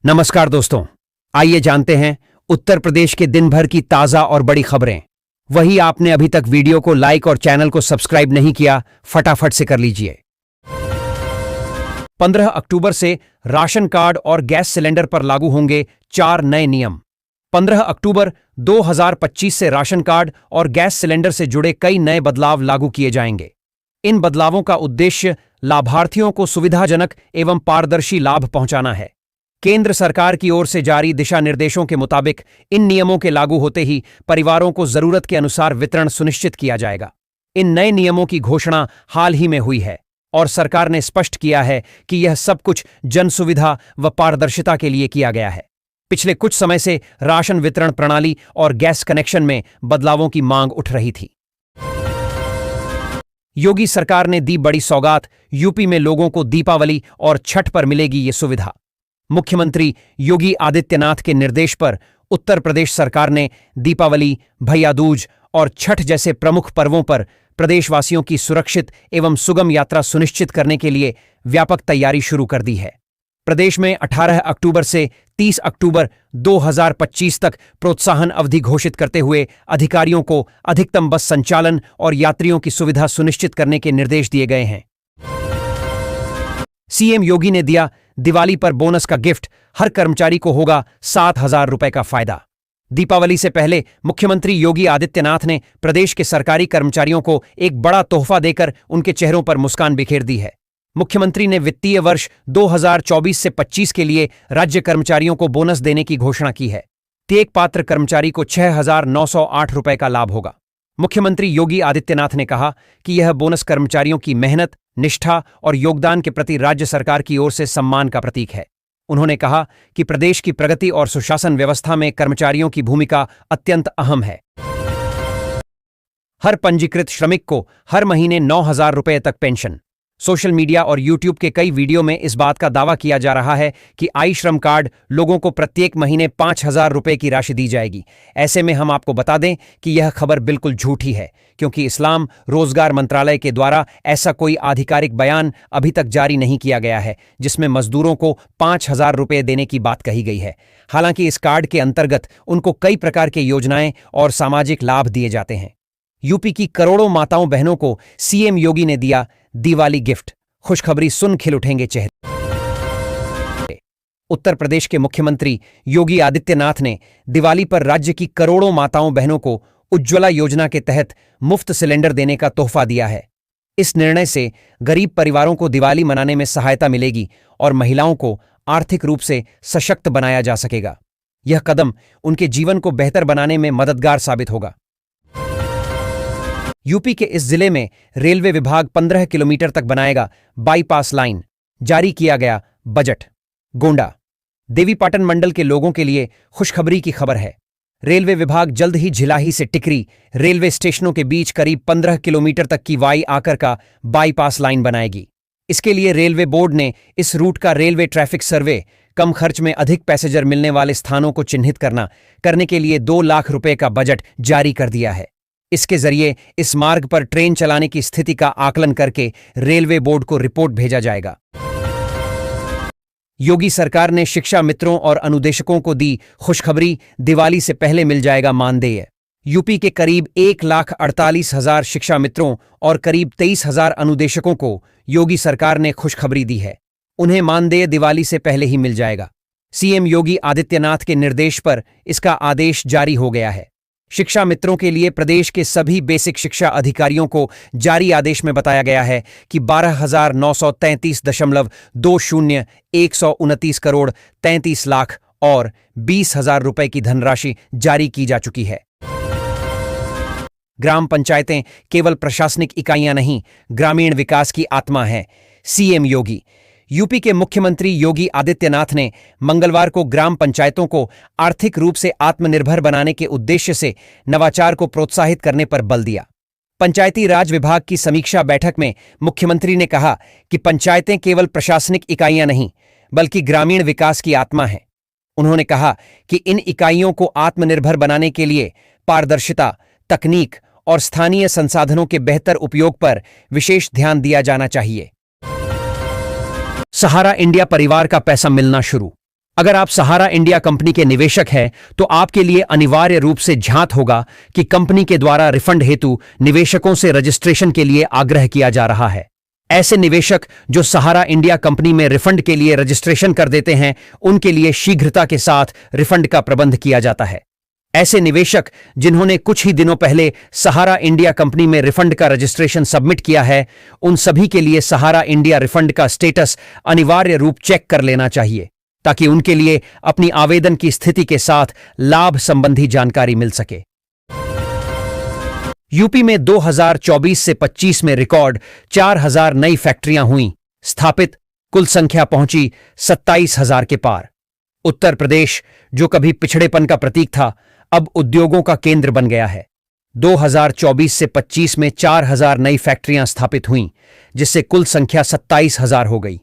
नमस्कार दोस्तों, आइए जानते हैं उत्तर प्रदेश के दिन भर की ताजा और बड़ी खबरें। वही आपने अभी तक वीडियो को लाइक और चैनल को सब्सक्राइब नहीं किया, फटाफट से कर लीजिए। 15 अक्टूबर से राशन कार्ड और गैस सिलेंडर पर लागू होंगे 4 नए नियम। 15 अक्टूबर 2025 से राशन कार्ड और गैस सिलेंडर से जुड़े कई नए बदलाव लागू किए जाएंगे। इन बदलावों का उद्देश्य लाभार्थियों को सुविधाजनक एवं पारदर्शी लाभ पहुंचाना है। केंद्र सरकार की ओर से जारी दिशा निर्देशों के मुताबिक इन नियमों के लागू होते ही परिवारों को जरूरत के अनुसार वितरण सुनिश्चित किया जाएगा। इन नए नियमों की घोषणा हाल ही में हुई है और सरकार ने स्पष्ट किया है कि यह सब कुछ जन सुविधा व पारदर्शिता के लिए किया गया है। पिछले कुछ समय से राशन वितरण प्रणाली और गैस कनेक्शन में बदलावों की मांग उठ रही थी। योगी सरकार ने दी बड़ी सौगात, यूपी में लोगों को दीपावली और छठ पर मिलेगी ये सुविधा। मुख्यमंत्री योगी आदित्यनाथ के निर्देश पर उत्तर प्रदेश सरकार ने दीपावली, भैया दूज और छठ जैसे प्रमुख पर्वों पर प्रदेशवासियों की सुरक्षित एवं सुगम यात्रा सुनिश्चित करने के लिए व्यापक तैयारी शुरू कर दी है। प्रदेश में 18 अक्टूबर से 30 अक्टूबर 2025 तक प्रोत्साहन अवधि घोषित करते हुए अधिकारियों को अधिकतम बस संचालन और यात्रियों की सुविधा सुनिश्चित करने के निर्देश दिए गए हैं। सीएम योगी ने दिया दिवाली पर बोनस का गिफ्ट, हर कर्मचारी को होगा 7,000 रुपए का फायदा। दीपावली से पहले मुख्यमंत्री योगी आदित्यनाथ ने प्रदेश के सरकारी कर्मचारियों को एक बड़ा तोहफा देकर उनके चेहरों पर मुस्कान बिखेर दी है। मुख्यमंत्री ने वित्तीय वर्ष 2024 से 25 के लिए राज्य कर्मचारियों को बोनस देने की घोषणा की है। प्रत्येक पात्र कर्मचारी को 6,908 रुपए का लाभ होगा। मुख्यमंत्री योगी आदित्यनाथ ने कहा कि यह बोनस कर्मचारियों की मेहनत, निष्ठा और योगदान के प्रति राज्य सरकार की ओर से सम्मान का प्रतीक है। उन्होंने कहा कि प्रदेश की प्रगति और सुशासन व्यवस्था में कर्मचारियों की भूमिका अत्यंत अहम है। हर पंजीकृत श्रमिक को हर महीने 9,000 रुपए तक पेंशन। सोशल मीडिया और यूट्यूब के कई वीडियो में इस बात का दावा किया जा रहा है कि आई श्रम कार्ड लोगों को प्रत्येक महीने 5,000 रुपए की राशि दी जाएगी। ऐसे में हम आपको बता दें कि यह खबर बिल्कुल झूठी है, क्योंकि इस्लाम रोजगार मंत्रालय के द्वारा ऐसा कोई आधिकारिक बयान अभी तक जारी नहीं किया गया है जिसमें मजदूरों को 5,000 रुपए देने की बात कही गई है। हालांकि इस कार्ड के अंतर्गत उनको कई प्रकार के योजनाएं और सामाजिक लाभ दिए जाते हैं। यूपी की करोड़ों माताओं बहनों को सीएम योगी ने दिया दिवाली गिफ्ट, खुशखबरी सुन खिल उठेंगे चेहरे। उत्तर प्रदेश के मुख्यमंत्री योगी आदित्यनाथ ने दिवाली पर राज्य की करोड़ों माताओं बहनों को उज्ज्वला योजना के तहत मुफ्त सिलेंडर देने का तोहफा दिया है। इस निर्णय से गरीब परिवारों को दिवाली मनाने में सहायता मिलेगी और महिलाओं को आर्थिक रूप से सशक्त बनाया जा सकेगा। यह कदम उनके जीवन को बेहतर बनाने में मददगार साबित होगा। यूपी के इस जिले में रेलवे विभाग 15 किलोमीटर तक बनाएगा बाईपास लाइन। जारी किया गया बजट। गोंडा देवीपाटन मंडल के लोगों के लिए खुशखबरी की खबर है। रेलवे विभाग जल्द ही झिलाही से टिकरी रेलवे स्टेशनों के बीच करीब 15 किलोमीटर तक की वाई आकर का बाईपास लाइन बनाएगी। इसके लिए रेलवे बोर्ड ने इस रूट का रेलवे ट्रैफिक सर्वे, कम खर्च में अधिक पैसेंजर मिलने वाले स्थानों को चिन्हित करने के लिए 2 लाख रुपए का बजट जारी कर दिया है। इसके जरिए इस मार्ग पर ट्रेन चलाने की स्थिति का आकलन करके रेलवे बोर्ड को रिपोर्ट भेजा जाएगा। योगी सरकार ने शिक्षा मित्रों और अनुदेशकों को दी खुशखबरी, दिवाली से पहले मिल जाएगा मानदेय। यूपी के करीब 1,48,000 शिक्षा मित्रों और करीब 23,000 अनुदेशकों को योगी सरकार ने खुशखबरी दी है। उन्हें मानदेय दिवाली से पहले ही मिल जाएगा। सीएम योगी आदित्यनाथ के निर्देश पर इसका आदेश जारी हो गया है। शिक्षा मित्रों के लिए प्रदेश के सभी बेसिक शिक्षा अधिकारियों को जारी आदेश में बताया गया है कि 12,933.20 129 करोड़ 33 लाख और 20,000 रुपए की धनराशि जारी की जा चुकी है। ग्राम पंचायतें केवल प्रशासनिक इकाइयां नहीं, ग्रामीण विकास की आत्मा हैं। सीएम योगी। यूपी के मुख्यमंत्री योगी आदित्यनाथ ने मंगलवार को ग्राम पंचायतों को आर्थिक रूप से आत्मनिर्भर बनाने के उद्देश्य से नवाचार को प्रोत्साहित करने पर बल दिया। पंचायती राज विभाग की समीक्षा बैठक में मुख्यमंत्री ने कहा कि पंचायतें केवल प्रशासनिक इकाइयां नहीं, बल्कि ग्रामीण विकास की आत्मा हैं। उन्होंने कहा कि इन इकाइयों को आत्मनिर्भर बनाने के लिए पारदर्शिता, तकनीक और स्थानीय संसाधनों के बेहतर उपयोग पर विशेष ध्यान दिया जाना चाहिए। सहारा इंडिया परिवार का पैसा मिलना शुरू। अगर आप सहारा इंडिया कंपनी के निवेशक हैं तो आपके लिए अनिवार्य रूप से झांत होगा कि कंपनी के द्वारा रिफंड हेतु निवेशकों से रजिस्ट्रेशन के लिए आग्रह किया जा रहा है। ऐसे निवेशक जो सहारा इंडिया कंपनी में रिफंड के लिए रजिस्ट्रेशन कर देते हैं, उनके लिए शीघ्रता के साथ रिफंड का प्रबंध किया जाता है। ऐसे निवेशक जिन्होंने कुछ ही दिनों पहले सहारा इंडिया कंपनी में रिफंड का रजिस्ट्रेशन सबमिट किया है, उन सभी के लिए सहारा इंडिया रिफंड का स्टेटस अनिवार्य रूप चेक कर लेना चाहिए, ताकि उनके लिए अपनी आवेदन की स्थिति के साथ लाभ संबंधी जानकारी मिल सके। यूपी में 2024 से 25 में रिकॉर्ड 4000 नई फैक्ट्रियां हुईं, स्थापित कुल संख्या पहुंची 27,000 के पार। उत्तर प्रदेश, जो कभी पिछड़ेपन का प्रतीक था, अब उद्योगों का केंद्र बन गया है। 2024 से 25 में 4000 नई फैक्ट्रियां स्थापित हुईं, जिससे कुल संख्या 27,000 हो गई।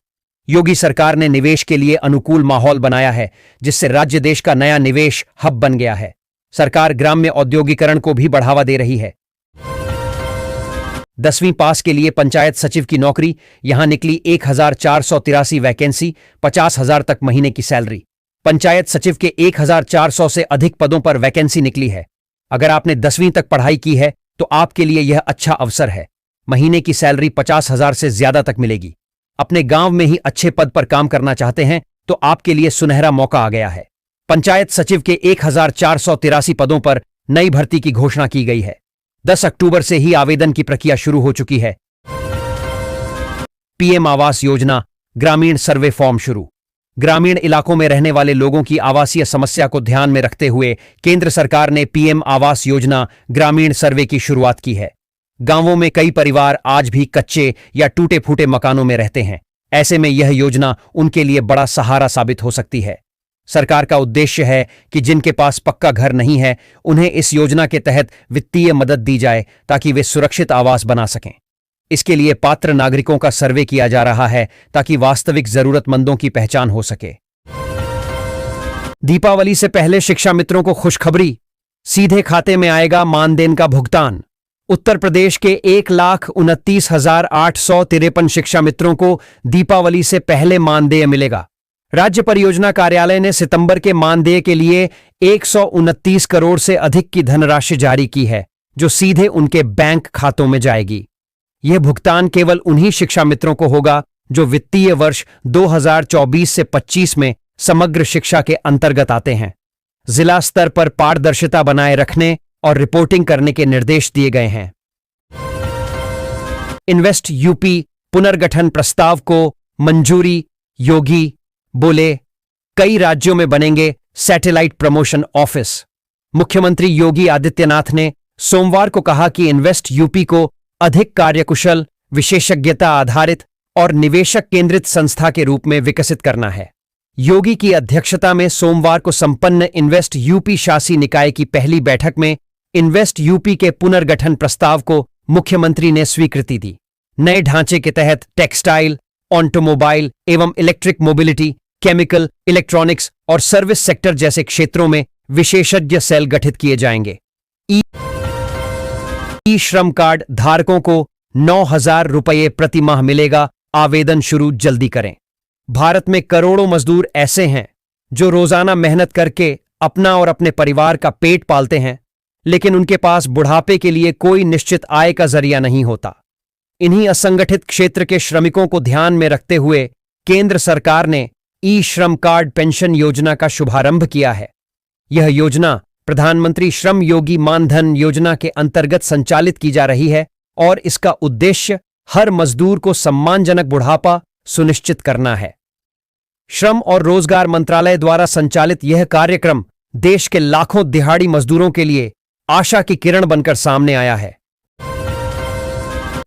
योगी सरकार ने निवेश के लिए अनुकूल माहौल बनाया है, जिससे राज्य देश का नया निवेश हब बन गया है। सरकार ग्राम्य औद्योगिकरण को भी बढ़ावा दे रही है। 10वीं पास के लिए पंचायत सचिव की नौकरी, यहां निकली 1483 वैकेंसी, 50,000 तक महीने की सैलरी। पंचायत सचिव के 1400 से अधिक पदों पर वैकेंसी निकली है। अगर आपने 10वीं तक पढ़ाई की है तो आपके लिए यह अच्छा अवसर है। महीने की सैलरी 50,000 से ज्यादा तक मिलेगी। अपने गांव में ही अच्छे पद पर काम करना चाहते हैं तो आपके लिए सुनहरा मौका आ गया है। पंचायत सचिव के 1483 पदों पर नई भर्ती की घोषणा की गई है। 10 अक्टूबर से ही आवेदन की प्रक्रिया शुरू हो चुकी है। पीएम आवास योजना ग्रामीण सर्वे फॉर्म शुरू। ग्रामीण इलाकों में रहने वाले लोगों की आवासीय समस्या को ध्यान में रखते हुए केंद्र सरकार ने पीएम आवास योजना ग्रामीण सर्वे की शुरुआत की है। गांवों में कई परिवार आज भी कच्चे या टूटे फूटे मकानों में रहते हैं। ऐसे में यह योजना उनके लिए बड़ा सहारा साबित हो सकती है। सरकार का उद्देश्य है कि जिनके पास पक्का घर नहीं है, उन्हें इस योजना के तहत वित्तीय मदद दी जाए ताकि वे सुरक्षित आवास बना सकें। इसके लिए पात्र नागरिकों का सर्वे किया जा रहा है ताकि वास्तविक जरूरतमंदों की पहचान हो सके। दीपावली से पहले शिक्षा मित्रों को खुशखबरी, सीधे खाते में आएगा मानदेन का भुगतान। उत्तर प्रदेश के 1,29,853 शिक्षा मित्रों को दीपावली से पहले मानदेय मिलेगा। राज्य परियोजना कार्यालय ने सितंबर के मानदेय के लिए 129 करोड़ से अधिक की धनराशि जारी की है, जो सीधे उनके बैंक खातों में जाएगी। यह भुगतान केवल उन्हीं शिक्षा मित्रों को होगा जो वित्तीय वर्ष 2024 से 25 में समग्र शिक्षा के अंतर्गत आते हैं। जिला स्तर पर पारदर्शिता बनाए रखने और रिपोर्टिंग करने के निर्देश दिए गए हैं। इन्वेस्ट यूपी पुनर्गठन प्रस्ताव को मंजूरी, योगी बोले कई राज्यों में बनेंगे सैटेलाइट प्रमोशन ऑफिस। मुख्यमंत्री योगी आदित्यनाथ ने सोमवार को कहा कि इन्वेस्ट यूपी को अधिक कार्यकुशल, विशेषज्ञता आधारित और निवेशक केंद्रित संस्था के रूप में विकसित करना है। योगी की अध्यक्षता में सोमवार को संपन्न इन्वेस्ट यूपी शासी निकाय की पहली बैठक में इन्वेस्ट यूपी के पुनर्गठन प्रस्ताव को मुख्यमंत्री ने स्वीकृति दी। नए ढांचे के तहत टेक्सटाइल, ऑटोमोबाइल एवं इलेक्ट्रिक मोबिलिटी, केमिकल, इलेक्ट्रॉनिक्स और सर्विस सेक्टर जैसे क्षेत्रों में विशेषज्ञ सेल गठित किए जाएंगे। ई श्रम कार्ड धारकों को 9,000 रुपये प्रति माह मिलेगा। आवेदन शुरू जल्दी करें। भारत में करोड़ों मजदूर ऐसे हैं जो रोजाना मेहनत करके अपना और अपने परिवार का पेट पालते हैं, लेकिन उनके पास बुढ़ापे के लिए कोई निश्चित आय का जरिया नहीं होता। इन्हीं असंगठित क्षेत्र के श्रमिकों को ध्यान में रखते हुए केंद्र सरकार ने ई श्रम कार्ड पेंशन योजना का शुभारंभ किया है। यह योजना प्रधानमंत्री श्रम योगी मानधन योजना के अंतर्गत संचालित की जा रही है और इसका उद्देश्य हर मजदूर को सम्मानजनक बुढ़ापा सुनिश्चित करना है। श्रम और रोजगार मंत्रालय द्वारा संचालित यह कार्यक्रम देश के लाखों दिहाड़ी मजदूरों के लिए आशा की किरण बनकर सामने आया है।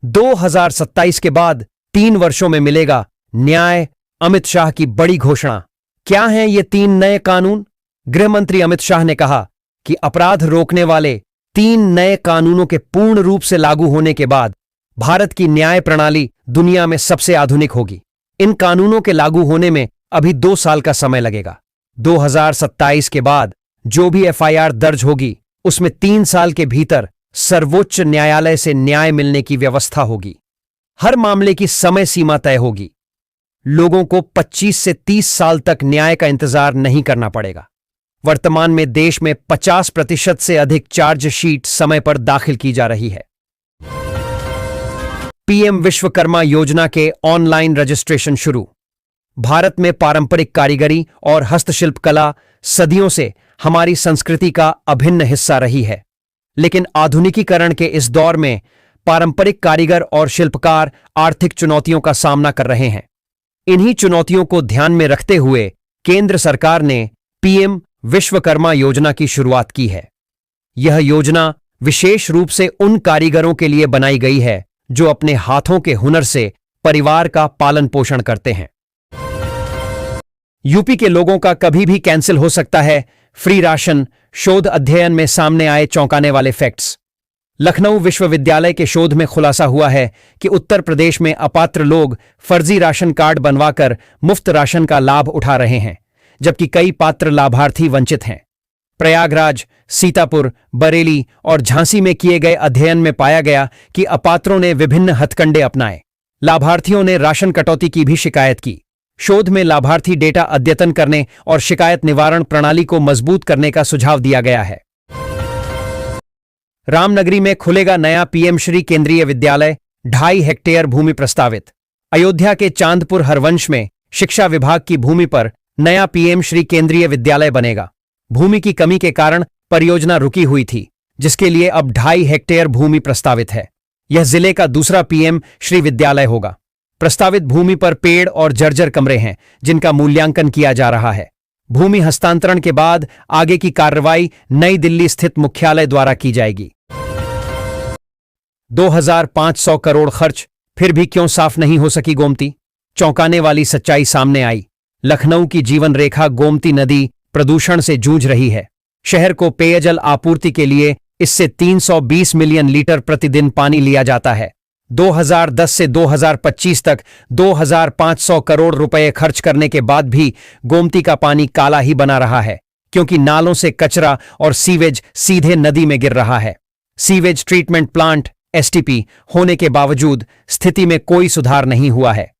2027 के बाद 3 वर्षों में मिलेगा न्याय, अमित शाह की बड़ी घोषणा। क्या हैं ये 3 नए कानून? गृह मंत्री अमित शाह ने कहा कि अपराध रोकने वाले 3 नए कानूनों के पूर्ण रूप से लागू होने के बाद भारत की न्याय प्रणाली दुनिया में सबसे आधुनिक होगी। इन कानूनों के लागू होने में अभी 2 साल का समय लगेगा। 2027 के बाद जो भी एफआईआर दर्ज होगी उसमें 3 साल के भीतर सर्वोच्च न्यायालय से न्याय मिलने की व्यवस्था होगी। हर मामले की समय सीमा तय होगी। लोगों को 25 से 30 साल तक न्याय का इंतजार नहीं करना पड़ेगा। वर्तमान में देश में 50% से अधिक चार्जशीट समय पर दाखिल की जा रही है। पीएम विश्वकर्मा योजना के ऑनलाइन रजिस्ट्रेशन शुरू। भारत में पारंपरिक कारीगरी और हस्तशिल्प कला सदियों से हमारी संस्कृति का अभिन्न हिस्सा रही है, लेकिन आधुनिकीकरण के इस दौर में पारंपरिक कारीगर और शिल्पकार आर्थिक चुनौतियों का सामना कर रहे हैं। इन्हीं चुनौतियों को ध्यान में रखते हुए केंद्र सरकार ने पीएम विश्वकर्मा योजना की शुरुआत की है। यह योजना विशेष रूप से उन कारीगरों के लिए बनाई गई है जो अपने हाथों के हुनर से परिवार का पालन पोषण करते हैं। यूपी के लोगों का कभी भी कैंसिल हो सकता है फ्री राशन, शोध अध्ययन में सामने आए चौंकाने वाले फैक्ट्स। लखनऊ विश्वविद्यालय के शोध में खुलासा हुआ है कि उत्तर प्रदेश में अपात्र लोग फर्जी राशन कार्ड बनवाकर मुफ्त राशन का लाभ उठा रहे हैं, जबकि कई पात्र लाभार्थी वंचित हैं। प्रयागराज, सीतापुर, बरेली और झांसी में किए गए अध्ययन में पाया गया कि अपात्रों ने विभिन्न हथकंडे अपनाए। लाभार्थियों ने राशन कटौती की भी शिकायत की। शोध में लाभार्थी डेटा अद्यतन करने और शिकायत निवारण प्रणाली को मजबूत करने का सुझाव दिया गया है। रामनगरी में खुलेगा नया पीएम श्री केंद्रीय विद्यालय, 2.5 हेक्टेयर भूमि प्रस्तावित। अयोध्या के चांदपुर हरवंश में शिक्षा विभाग की भूमि पर नया पीएम श्री केंद्रीय विद्यालय बनेगा। भूमि की कमी के कारण परियोजना रुकी हुई थी, जिसके लिए अब 2.5 हेक्टेयर भूमि प्रस्तावित है। यह जिले का दूसरा पीएम श्री विद्यालय होगा। प्रस्तावित भूमि पर पेड़ और जर्जर कमरे हैं, जिनका मूल्यांकन किया जा रहा है। भूमि हस्तांतरण के बाद आगे की कार्रवाई नई दिल्ली स्थित मुख्यालय द्वारा की जाएगी। 2500 करोड़ खर्च, फिर भी क्यों साफ नहीं हो सकी गोमती? चौंकाने वाली सच्चाई सामने आई। लखनऊ की जीवन रेखा गोमती नदी प्रदूषण से जूझ रही है। शहर को पेयजल आपूर्ति के लिए इससे 320 मिलियन लीटर प्रतिदिन पानी लिया जाता है। 2010 से 2025 तक 2500 करोड़ रुपए खर्च करने के बाद भी गोमती का पानी काला ही बना रहा है, क्योंकि नालों से कचरा और सीवेज सीधे नदी में गिर रहा है। सीवेज ट्रीटमेंट प्लांट एसटीपी होने के बावजूद स्थिति में कोई सुधार नहीं हुआ है।